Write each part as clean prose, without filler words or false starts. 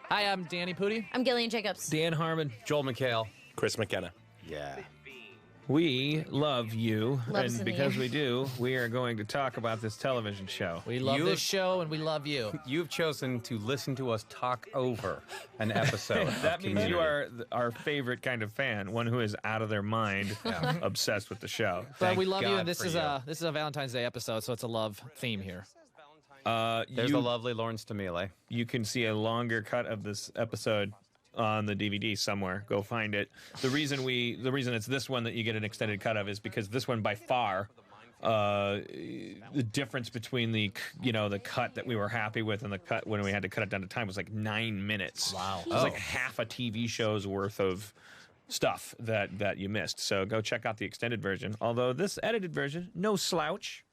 Hi, I'm Danny Pudi. I'm Gillian Jacobs. Dan Harmon. Joel McHale. Chris McKenna. Yeah. We love you, Loves and in because here. we do, we are going to talk about this television show. We love this show, and we love you. You've chosen to listen to us talk over an episode. That means you are our favorite kind of fan, one who is out of their mind, obsessed with the show. But we love you, God and this for is you. a Valentine's Day episode, so it's a love theme here. There's the lovely Lawrence Stamile. You can see a longer cut of this episode on the DVD somewhere. Go find it. The reason it's this one that you get an extended cut of is because this one by far the difference between the cut that we were happy with and the cut when we had to cut it down to time was like 9 minutes. Wow. It was like half a TV show's worth of stuff that you missed. So go check out the extended version. Although this edited version, no slouch.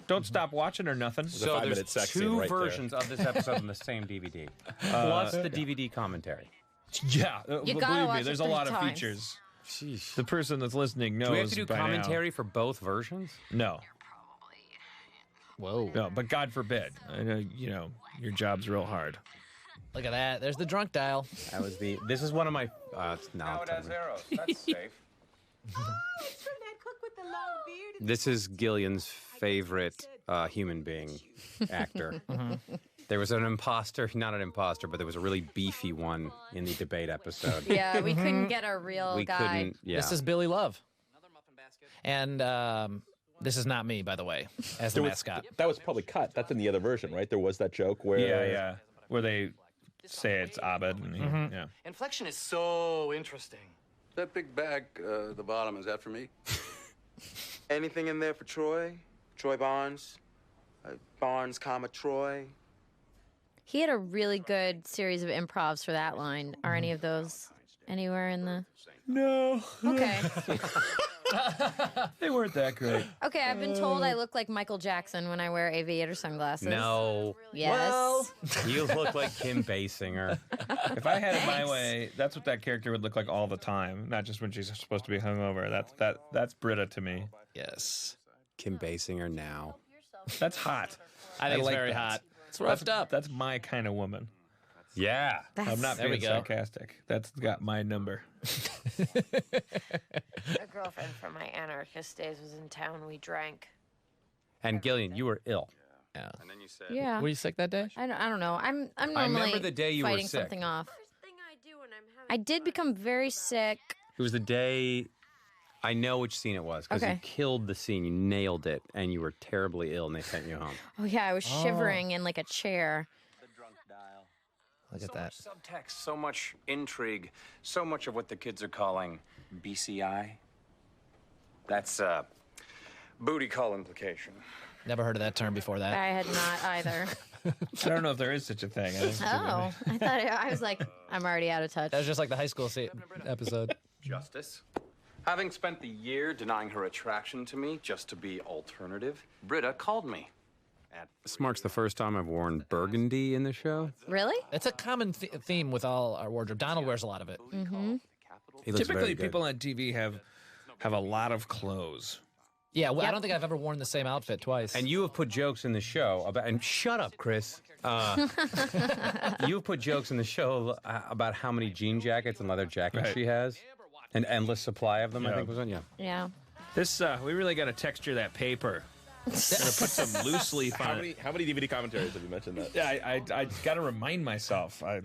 Don't stop watching or nothing. So 5-minute there's sex scene two right versions of this episode on the same DVD, plus the DVD commentary. Yeah, You believe gotta me, watch there's it a 3 lot of times. features. Sheesh. The person that's listening knows. Do we have to do by now. commentary for both versions? No, Whoa. no, but God forbid. I know, your job's real hard. Look at that. There's the drunk dial. That was this is one of my. Now it has arrows. That's safe. This is Gillian's favorite human being actor. There was an imposter, not an imposter, but there was a really beefy one in the debate episode. Yeah, we couldn't get a real We guy. couldn't. Yeah. This is Billy Love. And this is not me, by the way, as the mascot. That was probably cut. That's in the other version, right? There was that joke where... Yeah. Where they say it's Abed. And yeah. Inflection is so interesting. That big bag, the bottom, is that for me? Anything in there for Troy? Troy Barnes? Barnes, comma, Troy? He had a really good series of improvs for that line. Are any of those anywhere in the... No. Okay. They weren't that great. Okay, I've been told I look like Michael Jackson when I wear aviator sunglasses. No. Yes. You look like Kim Basinger. If I had it my way, that's what that character would look like all the time, not just when she's supposed to be hungover. That's Britta to me. Yes. Kim Basinger now. That's hot. I think it's like very that. hot. It's roughed up. That's my kind of woman. Yeah. I'm not There we being go. sarcastic. That's got my number. A girlfriend from my anarchist days was in town. We drank. And Gillian, you were ill. Yeah. And then you said... Yeah. Were you sick that day? I don't know. I'm normally remember the day you were fighting sick. something off. First thing I do when I'm having I did become very sick. It was the day... I know which scene it was, because Okay. you killed the scene. You nailed it, and you were terribly ill, and they sent you home. Oh yeah, I was shivering in like a chair. Look at So that. much subtext, so much intrigue, so much of what the kids are calling BCI. That's booty call implication. Never heard of that term before that. I had not either. I don't know if there is such a thing. I think it's Oh, I thought I was like, I'm already out of touch. That was just like the high school episode. Justice. Having spent the year denying her attraction to me just to be alternative, Britta called me. This marks the first time I've worn burgundy in the show. Really? It's a common theme with all our wardrobe. Donald wears a lot of it. He looks Typically, very good. people on TV have a lot of clothes. Yeah, well, I Yep. don't think I've ever worn the same outfit twice. And you have put jokes in the show about, and shut up, Chris. You've put jokes in the show about how many jean jackets and leather jackets Right. she has. An endless supply of them, I Yeah. think was on, yeah. Yeah. This we really got to texture that paper. Gonna put some loose leaf How on it. many DVD commentaries have you mentioned that? Yeah, I got to remind myself. you're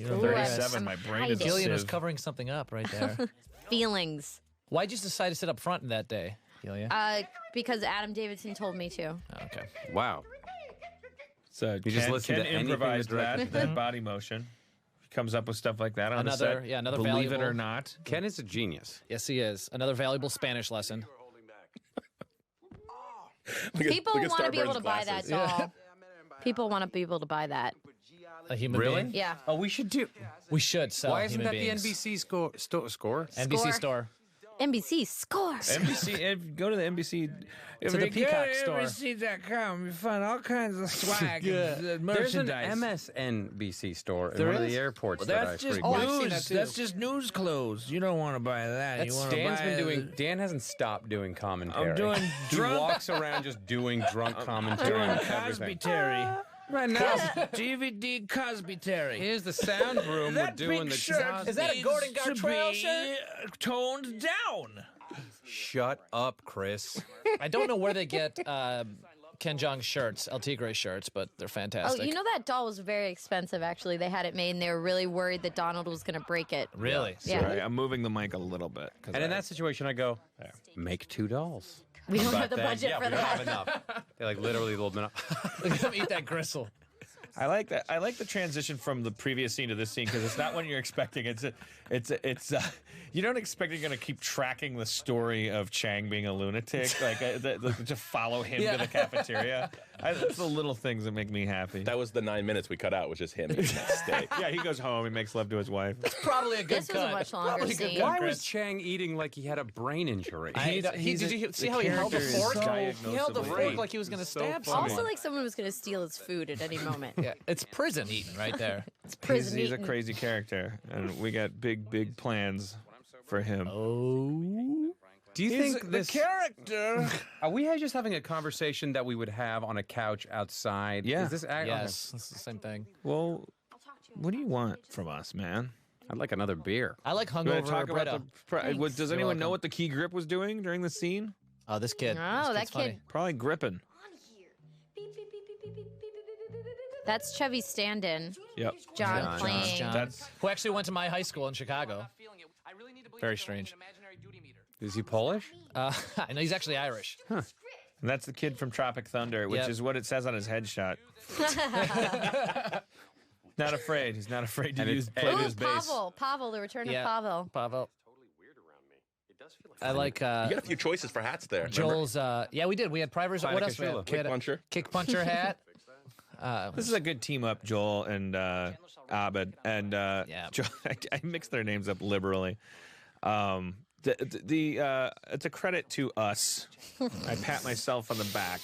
37. I'm My brain is a Gillian was sieve. covering something up right there. Feelings. Why'd you decide to sit up front that day, Gillian? Because Adam Davidson told me to. Oh, okay. Wow. So You just listen to anything improvise the director that body motion. He comes up with stuff like that on the Another- set. yeah, another Believe it valuable- or not. Ken is a genius. Yes, he is. Another valuable Spanish lesson. People want to be able to buy that glasses. doll. People want to be able to buy that. A human Really? being. Yeah. Oh, we should do. We should sell Why isn't human that beings. the NBC score? NBC Score. store. NBC score. NBC, go to the NBC. To the Peacock store. NBC.com, you find all kinds of swag Yeah. and There's an merchandise. MSNBC store in There one of is? the airports That's that I just frequent. I've seen that news. too. That's just news clothes. You don't want to buy that. That's You want to Dan's buy been doing. Dan hasn't stopped doing commentary. I'm doing He drunk- walks around just doing drunk commentary. doing on Cosby everything. Terry. Right now, DVD Cosby Terry. here's the sound room. We're doing the sound. Is that a Gordon Gartrell shirt? Toned down. Shut up, Chris. I don't know where they get Ken Jeong shirts, El Tigre shirts, but they're fantastic. Oh, you know that doll was very expensive, actually. They had it made, and they were really worried that Donald was going to break it. Really? Yeah. Sorry, I'm moving the mic a little bit. And in that situation, I go, make 2 dolls. We don't have the Then, budget yeah, for we don't that. have enough. They like literally will not. Look at them eat that gristle. I like that. I like the transition from the previous scene to this scene because it's not what you're expecting. It's you don't expect you're going to keep tracking the story of Chang being a lunatic, like to follow him to the cafeteria. It's the little things that make me happy. That was the 9 minutes we cut out, was just him eating that steak. Yeah, he goes home. He makes love to his wife. Probably a good This was a cut. much longer Probably a good scene. cut, Why Chris. was Chang eating like he had a brain injury? Did you see how he held the character is fork? diagnosable. He held the fork Great. like he was going to So stab funny. someone. Also, like someone was going to steal his food at any moment. Yeah, it's prison eating right there. It's prison He's a eating. crazy character, and we got big plans for him. Do you think this character? Are we just having a conversation that we would have on a couch outside? Yeah. Is this Yes, it's the same thing. Well, what do you want from us, man? I'd like another beer. I like You want hungover to talk Brita. about does You're anyone know welcome. what the key grip was doing during the scene? Oh, this kid. Oh, This that kid's funny. kid. Probably gripping. That's Chevy's stand-in. Yep. John playing. John, That's- who actually went to my high school in Chicago. Very strange. Is he Polish? I know he's actually Irish. And that's the kid from Tropic Thunder, which Yep. is what it says on his headshot. Not afraid. He's not afraid to And use it's- play Ooh, his bass. Pavel, the return Yeah. of Pavel. Pavel. I like You got a few choices for hats there. remember? Joel's. Yeah, we did. We had Privers. What else? We had? Quick We had a puncher. Kick puncher hat. This is a good team up, Joel and Abed. And Yeah. Joel, I mix their names up liberally. It's a credit to us. I pat myself on the back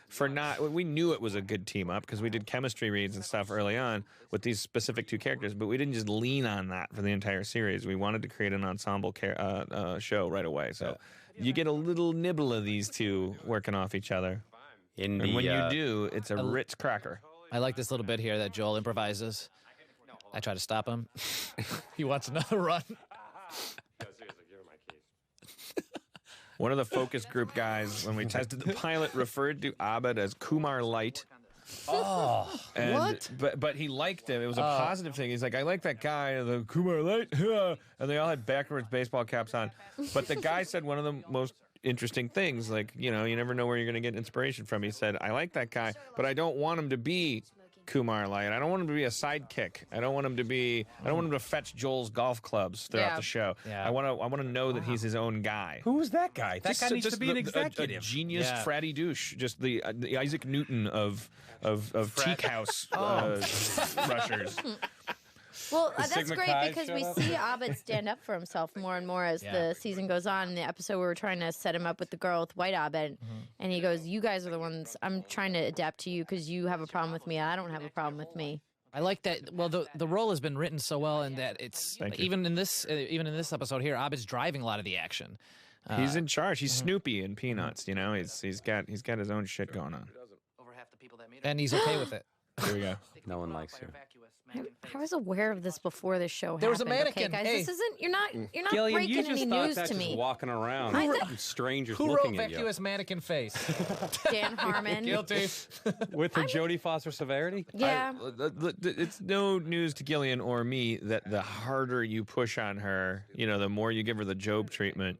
for not. We knew it was a good team up because we did chemistry reads and stuff early on with these specific 2 characters, but we didn't just lean on that for the entire series. We wanted to create an ensemble show right away. So you get a little nibble of these 2 working off each other. In And the, when you do, it's a Ritz cracker. I like this little bit here that Joel improvises. I try to stop him. He wants another run. One of the focus group guys, when we tested the pilot, referred to Abed as Kumar Light. Oh, And, what? But he liked him. It was a positive thing. He's like, I like that guy, the Kumar Light. And they all had backwards baseball caps on. But the guy said one of the most interesting things, like, you never know where you're going to get inspiration from. He said, I like that guy, but I don't want him to be Kumar Light. I don't want him to be a sidekick. I don't want him to fetch Joel's golf clubs throughout the show. Yeah. I want to know that he's his own guy. Who was that guy? That guy needs to be an A executive. genius Yeah. fratty douche. Just the Isaac Newton of teak house rushers. Well, that's Sigma great Chi because shut we up? see Abed stand up for himself more and more as the season goes on. In the episode, we were trying to set him up with the girl with white Abed, and he goes, "You guys are the ones. I'm trying to adapt to you because you have a problem with me. I don't have a problem with me." I like that. Well, the role has been written so well, and that it's Thank you. even in this episode here, Abed's driving a lot of the action. He's in charge. He's Snoopy in Peanuts. He's got his own shit going on. And he's okay with it. Here we go. No one likes you. I was aware of this before this show There was a happened. mannequin. Okay, guys, Hey. this isn't. You're not Gillian, breaking you just any thought news that to just me. walking around, I and strangers Who wrote looking at vacuous mannequin face? Dan Harmon. Guilty. you with the Jodie Foster severity. Yeah. It's no news to Gillian or me that the harder you push on her, the more you give her the Job treatment,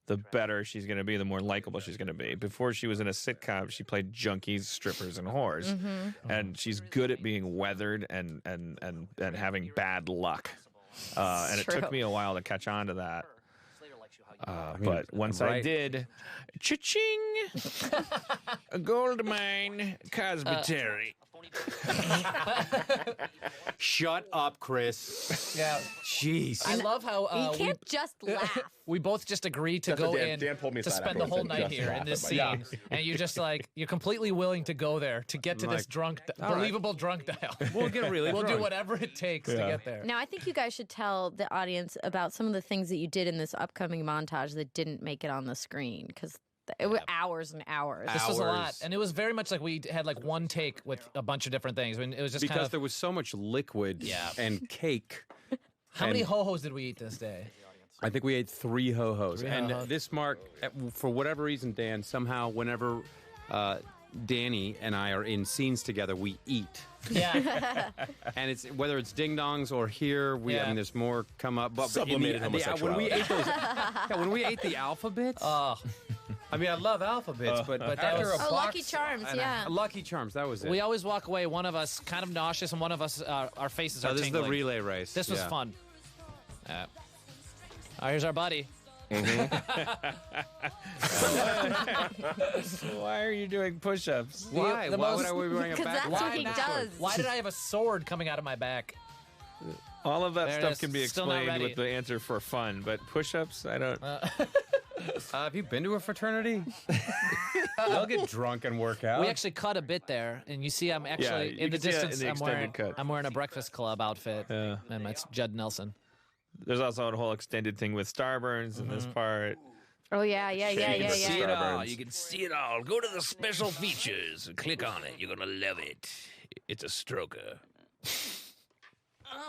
the better she's going to be, the more likable she's going to be. Before she was in a sitcom, she played junkies, strippers, and whores. And she's good at being weathered and having bad luck. And it True. took me a while to catch on to that. But once I right. did, cha-ching, a gold mine, Cosby Terry. Shut up, Chris. Yeah. Jeez. I love how You can't just laugh. we both just agreed to That's go what in Dan pulled me to aside spend the afterwards whole and night just here in laughed this at scene, my- and you're just like you're completely willing to go there to get to this drunk, believable drunk dial. We'll get really We'll do drunk. whatever it takes to get there. Now, I think you guys should tell the audience about some of the things that you did in this upcoming montage that didn't make it on the screen, because It was hours and hours. This was a lot, Hours. and it was very much like we had like one take with a bunch of different things. I mean, it was just Because kind of. there was so much liquid and cake. How many and- ho-hos did we eat this day? I think we ate 3 ho-hos. 3 And ho-hos. this mark, for whatever reason, Dan, somehow whenever Danny and I are in scenes together, we eat. Yeah. And it's whether it's ding-dongs or here, I Yeah. mean, there's more come up. But Sublimated when we homosexuality. ate those, when we ate the alphabets, Oh, I mean, I love alphabets, but after was- a Oh, box, Lucky Charms, and yeah. Lucky Charms, that was it. we always walk away. One of us kind of nauseous, and one of us, our faces Oh, are this is the tingling. relay race. This was yeah. fun. Here's our buddy. Why are you doing push-ups? Why? The Why most- would I be wearing a Because back? that's what he not? does. Why did I have a sword coming out of my back? All of that There it stuff is. can be Still not explained ready. with the answer for fun, but push-ups, I don't. Have you been to a fraternity? They'll get drunk and work out. We actually cut a bit there, and you see I'm actually you in the can see that in distance. the extended cut. I'm wearing a Breakfast Club outfit, Yeah. and it's Judd Nelson. There's also a whole extended thing with Starburns in this part. Oh yeah. See Yeah. it all. You can see it all. Go to the special features and click on it. You're gonna love it. It's a stroker.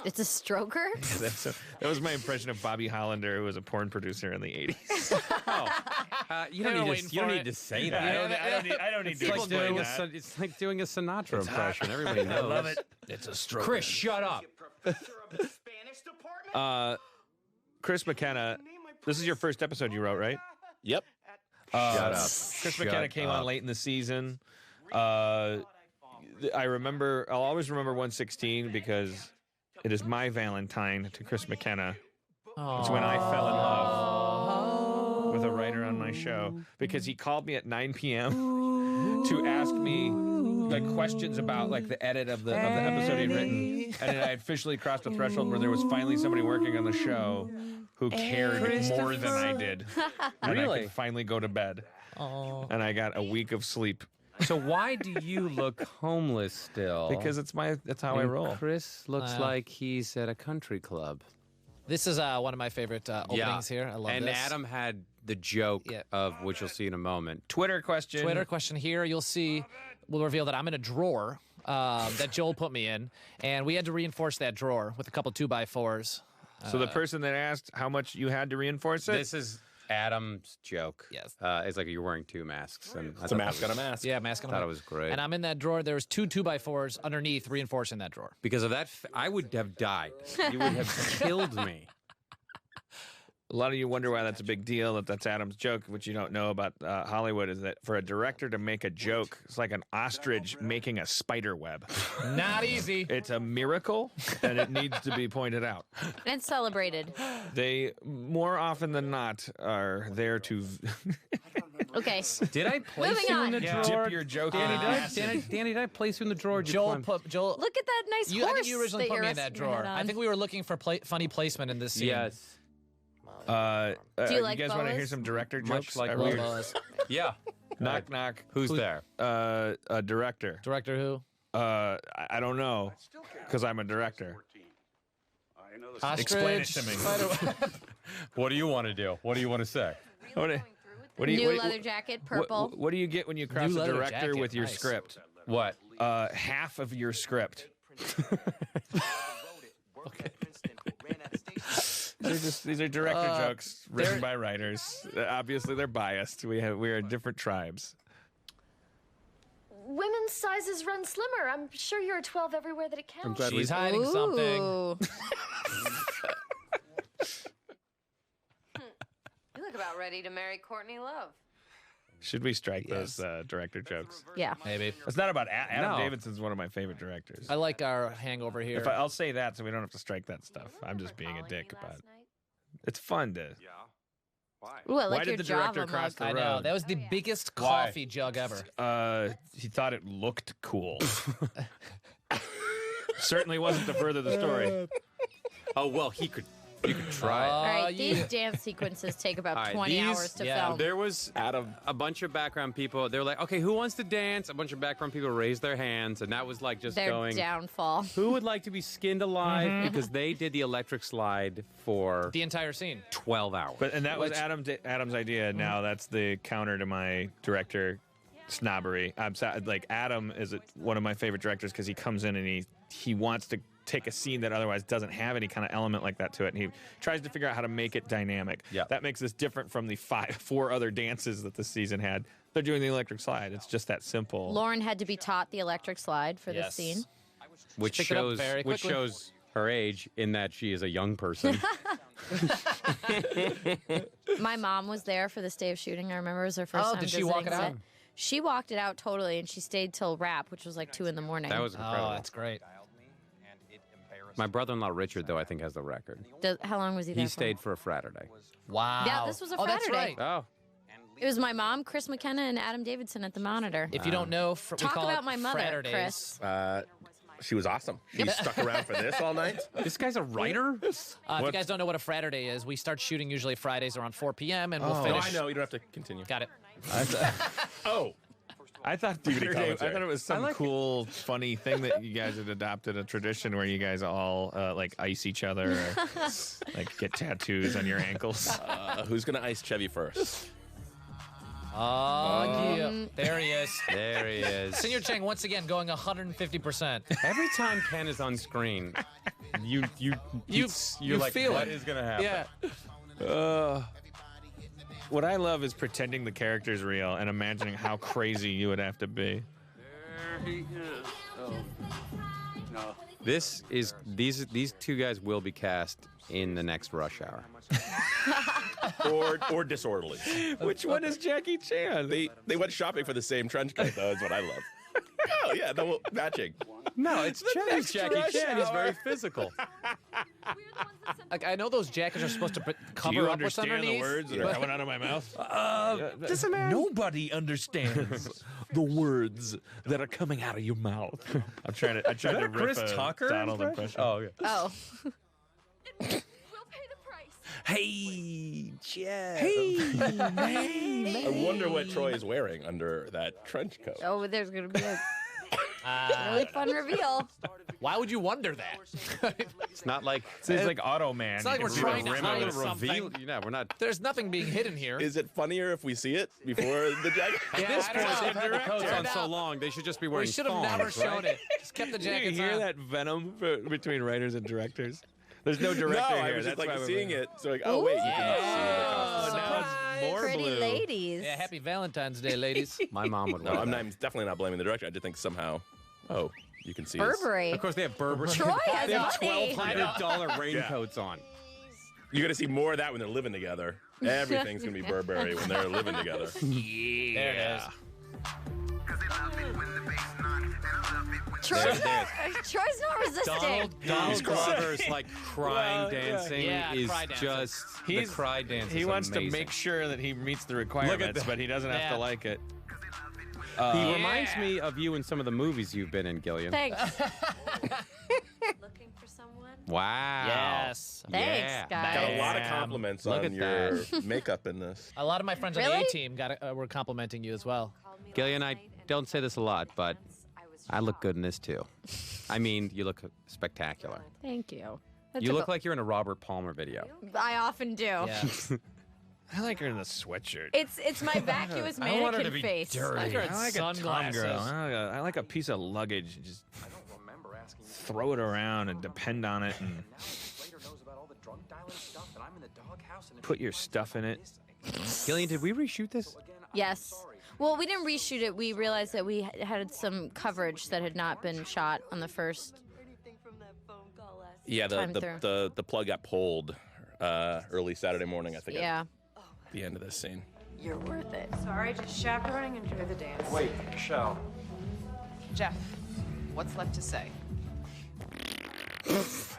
It's a stroker. That was my impression of Bobby Hollander, who was a porn producer in the 80s. you They were don't waiting you don't for need it. to say I that. don't need to It's like, explain doing a, that. it's like doing a Sinatra impression. Everybody knows. I love it. It's a stroker. Chris, shut up. Chris McKenna, this is your first episode you wrote, right? Yep. Shut up. Chris McKenna came on late in the season. I'll always remember 116 because it is my Valentine to Chris McKenna. It's when I fell in love with a writer on my show because he called me at 9 p.m. to ask me like questions about like the edit of the episode he'd written, and then I officially crossed the threshold where there was finally somebody working on the show who cared more than I did, and I Really? could finally go to bed. And I got a week of sleep So why do you look homeless still? because that's how I And roll. Chris looks like he's at a country club. This is one of my favorite openings here. I love and this. Adam had the joke Yeah. of which you'll see in a moment. Twitter question. Twitter question here. You'll see, we'll reveal that I'm in a drawer that Joel put me in, and we had to reinforce that drawer with a couple 2x4s. So the person that asked how much you had to reinforce it. This is Adam's joke. Yes. It's like you're wearing 2 masks. And It's a mask on a mask. Yeah, mask on. Thought it was great. And I'm in that drawer. There was 2x4s underneath reinforcing that drawer. Because of that, I would have died. You would have killed me. A lot of you wonder why that's a big deal, that's Adam's joke. What you don't know about Hollywood is that for a director to make a joke, it's like an ostrich making a spider web. Not easy. It's a miracle, and it needs to be pointed out. And celebrated. They, more often than not, are there to Okay. Did I place Moving you on. in the Yeah. drawer? dip your joke Danny, in did I, acid. Danny, did I place you in the drawer? Joel Just put Joel. Look at that nice I horse. think you originally that put you're me in that resting your drawer. head I on. think we were looking for funny placement in this scene. Yes. Do you like guys want to hear boas? some director Much jokes? like Are Love we- those. Yeah. knock knock. Who's there? A director. Director who? I don't know, because I'm a director. Ostrich. Explain it to me. Spider- What do you want to do? What do you want to say? What do you? New what- leather jacket, purple. What do you get when you cross New a leather director jacket, with your nice. script? What? Half of your script. These are director jokes written by writers. Obviously, they're biased. We are different tribes. Women's sizes run slimmer. I'm sure you're a 12 everywhere that it counts. glad She's hiding something. Ooh. You look about ready to marry Courtney Love. Should we strike those director jokes? Yeah. Maybe. It's not about Adam No. Davidson's one of my favorite directors. I like our hangover here. I'll say that so we don't have to strike that stuff. I'm just being a dick about it. It's fun to. Ooh, I Why like did your the Java director cross mug. the I road? know. That was the biggest coffee jug ever. He thought it looked cool. Certainly wasn't to further the story. Oh, well, he could You could try. All right, yeah. these dance sequences take about All right, 20 hours to film. There was a bunch of background people. They were like, okay, who wants to dance? A bunch of background people raised their hands, and that was like just Their going. downfall. Who would like to be skinned alive? Because they did the electric slide for The entire scene. 12 hours. And that was Adam's idea. Now that's the counter to my director snobbery. Like Adam is one of my favorite directors because he comes in and he wants to take a scene that otherwise doesn't have any kind of element like that to it, and he tries to figure out how to make it dynamic. Yeah. That makes this different from the 4 other dances that this season had. They're doing the electric slide. It's just that simple. Lauren had to be taught the electric slide for this scene. Which Pick it up shows very which quickly. shows her age in that she is a young person. My mom was there for this day of shooting. I remember it was her first Oh, time did she walk visiting it out? set. She walked it out totally, and she stayed till wrap, which was like 2 in the morning. That was incredible. Oh, that's great. My brother-in-law Richard, though, I think has the record. How long was he there He for? stayed for a Saturday. Wow. Yeah, this was a Oh, that's Saturday. right. Oh, It was my mom, Chris McKenna, and Adam Davidson at the monitor. If you don't know, we Talk call about it my mother, Fraturdays. Chris. She was awesome. She stuck around for this all night. this guy's a writer? If you guys don't know what a Fraturday is, we start shooting usually Fridays around 4 p.m. and we'll No, finish. I know. You don't have to continue. Got it. Oh, I thought DVD commentary. it was some cool, funny thing that you guys had adopted, a tradition where you guys all like ice each other, or, like get tattoos on your ankles. who's gonna ice Chevy first? Oh, yeah. There he is. There he is. Senior Chang once again going 150%. Every time Ken is on screen, you're like, feel what it. is going to happen? Yeah. What I love is pretending the character's real and imagining how crazy you would have to be. There he is. Oh. No. These 2 guys will be cast in the next Rush Hour. or disorderly. Which one is Jackie Chan? They went shopping for the same trench coat, though, is what I love. Oh, yeah, matching. No, it's Jackie Rush Chan. He's Hour. very physical. Like, I know those jackets are supposed to Do cover you up what's understand underneath. the words that are coming out of my mouth? Nobody understands the words that are coming out of your mouth. I tried to rip Chris a Tucker Donald impression. Oh, yeah. Oh. We'll pay the price. Hey, Jeff. I wonder what Troy is wearing under that trench coat. Oh, there's going to be a really fun reveal. Why would you wonder that? It's not like So it's like Auto Man. It's not like we're trying to hide something. Yeah, we're not. There's nothing being hidden here. Is it funnier if we see it before the jacket? At this I don't point, know. they've had the coats Turn on it so out. long, they should just be wearing We should have never thongs, shown right? it. Just kept the Do you jackets hear on. that venom between writers and directors? There's no director No, here. I was just That's like why seeing we're- it. So like, oh wait, you can see the Oh, costume. now it's more Pretty blue. ladies. Yeah, happy Valentine's Day, ladies. My mom would No, wear I'm that. definitely not blaming the director. I just think somehow, you can see Burberry. Of course, they have Burberry. Troy has They have money. $1,200 raincoats on. You're gonna see more of that when they're living together. Everything's gonna be Burberry when they're living together. There it is. Troy's not resisting. Donald Glover's like crying dancing Yeah, is cry dancing. just the cry dance. He is wants amazing. to make sure that he meets the requirements, that. but he doesn't have Yeah. to like it. He reminds me of you in some of the movies you've been in, Gillian. Thanks. Looking for someone? Wow. Yes. Thanks, Yeah. guys. Got a lot of compliments Look on at your that. makeup in this. A lot of my friends on Really? the A-team were complimenting you as well. Gillian, I don't say this a lot, but I look good in this too. I mean, you look spectacular. Thank you. That You took look like you're in a Robert Palmer video. I often do. Yeah. I like her in the sweatshirt. It's my vacuous I want her to mannequin be face. dirty. I like her I in like a Tom sunglasses. girl. I like a piece of luggage. Just throw it around and depend on it and put your stuff in it. Gillian, did we reshoot this? Yes. Well, we didn't reshoot it. We realized that we had some coverage that had not been shot on the first. Yeah, Time the plug got pulled early Saturday morning, I think. Yeah. At the end of this scene. You're worth it. Sorry, just chaperoning. Enjoy the dance. Wait, Michelle. Jeff, what's left to say?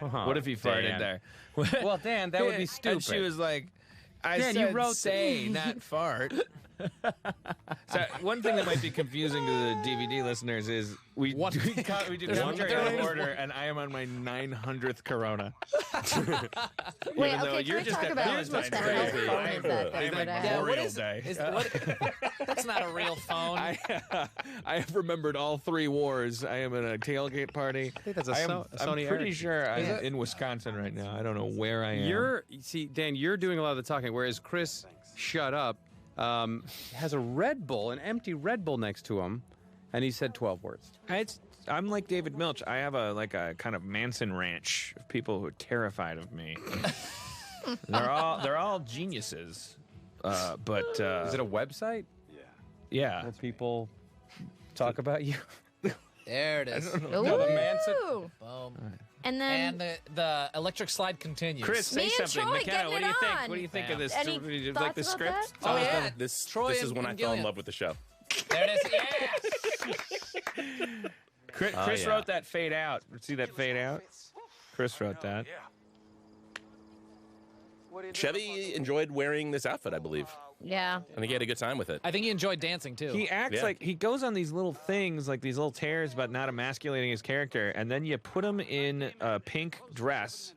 What if he farted Dan. there? Well, Dan, that would be stupid. And she was like, I Dan, said you wrote say, not fart. So one thing that might be confusing to the DVD listeners is we do commentary in order, and I am on my 900th Corona. Wait, Even though okay, you're can we just talk at about Valentine's what the Day. hell phone is that I am that at I have? Memorial Day. That's not a real phone. I have remembered all 3 wars. I am at a tailgate party. I think that's a I'm Sony pretty Ericsson. sure I'm in Wisconsin right now. I don't know where I am. See, Dan, you're doing a lot of the talking, whereas Chris, shut up, has a Red Bull, an empty Red Bull next to him, and he said 12 words. I'm like David Milch. I have a kind of Manson ranch of people who are terrified of me. they're all geniuses. But is it a website? Yeah. Where people talk about you? There it is. No, the Manson. Boom. And then the electric slide continues. Chris, say Me and something. Troy McKenna, what do getting you it think? on. What do you think of this? Any Do you thoughts like the about script? Oh, yeah. This Troy is when and I fell in Gillian. love with the show. There it is. Yes. Chris wrote that fade out. See that fade out? Chris wrote that. Chevy enjoyed wearing this outfit, I believe. yeah. I think he had a good time with it. I think he enjoyed dancing too. He acts Yeah. like he goes on these little things, like these little tears about not emasculating his character, and then you put him in a pink dress,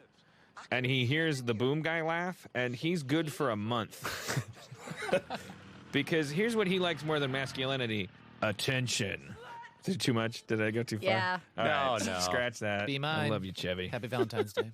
and he hears the boom guy laugh, and he's good for a month. Because here's what he likes more than masculinity: attention. Is it too much? Did I go too far? Yeah. All right, No. Scratch that. Be mine. I love you, Chevy. Happy Valentine's Day.